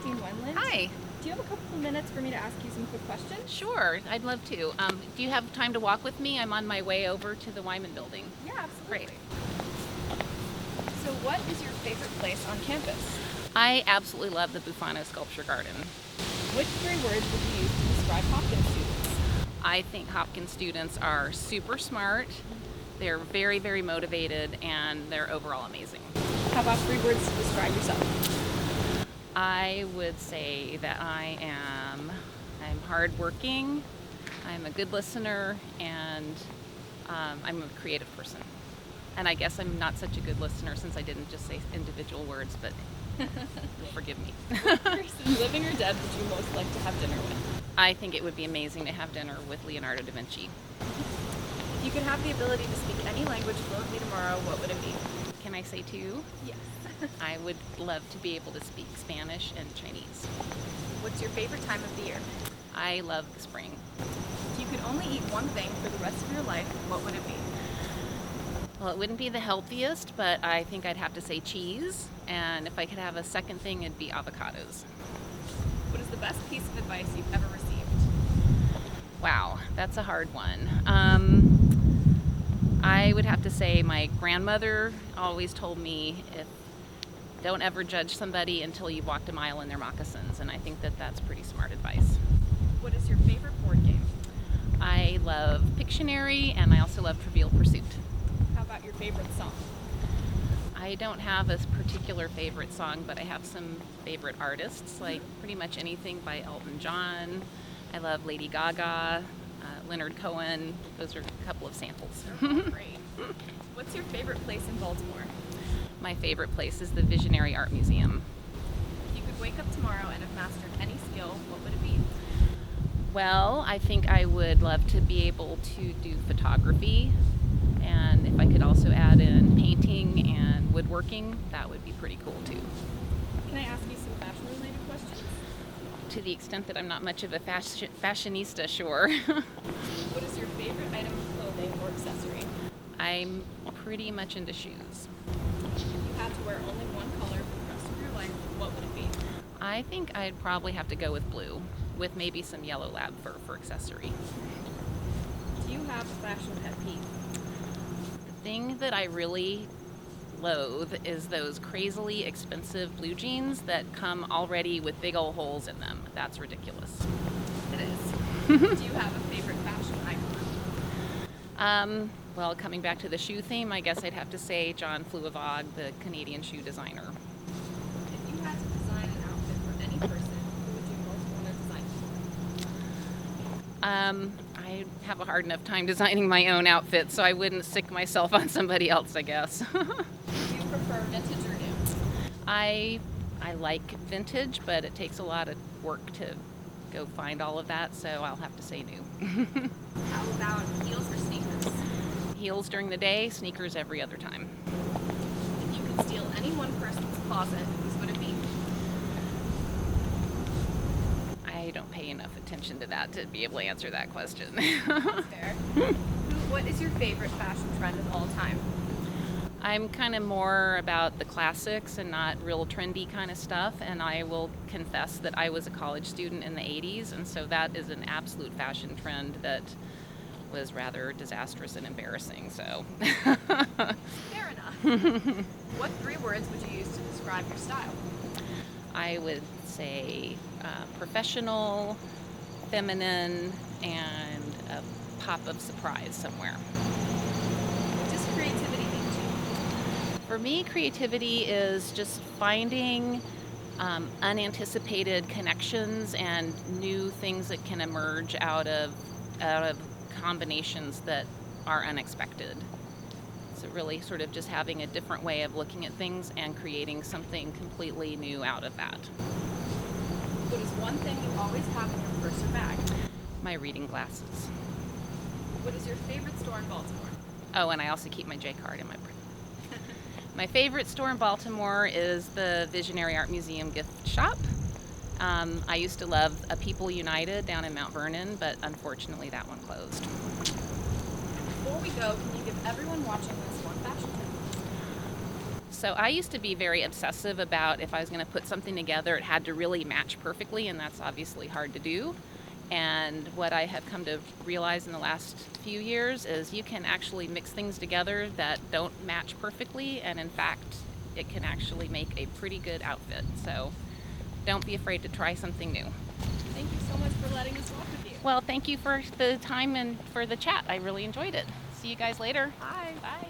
Dean Wendland. Hi. Do you have a couple of minutes for me to ask you some quick questions? Sure, I'd love to. Do you have time to walk with me? I'm on my way over to the Wyman building. Yeah, absolutely. Great. So what is your favorite place on campus? I absolutely love the Bufano Sculpture Garden. Which 3 words would you use to describe Hopkins students? I think Hopkins students are super smart, they're very, very motivated, and they're overall amazing. How about 3 words to describe yourself? I would say that I'm hardworking, I'm a good listener, and I'm a creative person. And I guess I'm not such a good listener since I didn't just say individual words, but you'll forgive me. Person, living or dead, would you most like to have dinner with? I think it would be amazing to have dinner with Leonardo da Vinci. If you could have the ability to speak any language fluently tomorrow, what would it be? Can I say 2? Yes. I would love to be able to speak Spanish and Chinese. What's your favorite time of the year? I love the spring. If you could only eat one thing for the rest of your life, what would it be? Well, it wouldn't be the healthiest, but I think I'd have to say cheese. And if I could have a second thing, it'd be avocados. What is the best piece of advice you've ever received? Wow, that's a hard one. I would have to say my grandmother always told me, don't ever judge somebody until you've walked a mile in their moccasins, and I think that that's pretty smart advice. What is your favorite board game? I love Pictionary, and I also love Trivial Pursuit. How about your favorite song? I don't have a particular favorite song, but I have some favorite artists, like pretty much anything by Elton John. I love Lady Gaga, Leonard Cohen. Those are a couple of samples. Great. What's your favorite place in Baltimore? My favorite place is the Visionary Art Museum. If you could wake up tomorrow and have mastered any skill, what would it be? Well, I think I would love to be able to do photography, and if I could also add in painting and woodworking, that would be pretty cool too. Can I ask you some fashion-related questions? To the extent that I'm not much of a fashionista, sure. What is your favorite item of clothing or accessory? I'm pretty much into shoes. If you had to wear only one color for the rest of your life, what would it be? I think I'd probably have to go with blue, with maybe some yellow lab fur for accessory. Do you have a fashion pet peeve? The thing that I really loathe is those crazily expensive blue jeans that come already with big old holes in them. That's ridiculous. It is. Do you have a favorite fashion icon? Well, coming back to the shoe theme, I guess I'd have to say John Fluevog, the Canadian shoe designer. If you had to design an outfit for any person, who would you most want to design? I have a hard enough time designing my own outfit, so I wouldn't stick myself on somebody else, I guess. Do you prefer vintage or new? I like vintage, but it takes a lot of work to go find all of that, so I'll have to say new. How about heels or sneakers? Heels during the day, sneakers every other time. If you could steal any one person's closet, whose would it be? I don't pay enough attention to that to be able to answer that question. Fair. What is your favorite fashion trend of all time? I'm kind of more about the classics and not real trendy kind of stuff, and I will confess that I was a college student in the 80s, and so that is an absolute fashion trend that was rather disastrous and embarrassing, so. Fair enough. What 3 words would you use to describe your style? I would say professional, feminine, and a pop of surprise somewhere. What does creativity mean to you? For me, creativity is just finding unanticipated connections and new things that can emerge out of combinations that are unexpected. So really sort of just having a different way of looking at things and creating something completely new out of that. What is one thing you always have in your purse or bag? My reading glasses. What is your favorite store in Baltimore? Oh, and I also keep my J card in my purse. My favorite store in Baltimore is the Visionary Art Museum gift shop. I used to love a People United down in Mount Vernon, but unfortunately that one closed. Before we go, can you give everyone watching this one fashion tip? So I used to be very obsessive about if I was going to put something together, it had to really match perfectly, and that's obviously hard to do. And what I have come to realize in the last few years is you can actually mix things together that don't match perfectly, and in fact, it can actually make a pretty good outfit. So don't be afraid to try something new. Thank you so much for letting us walk with you. Well, thank you for the time and for the chat. I really enjoyed it. See you guys later. Bye. Bye.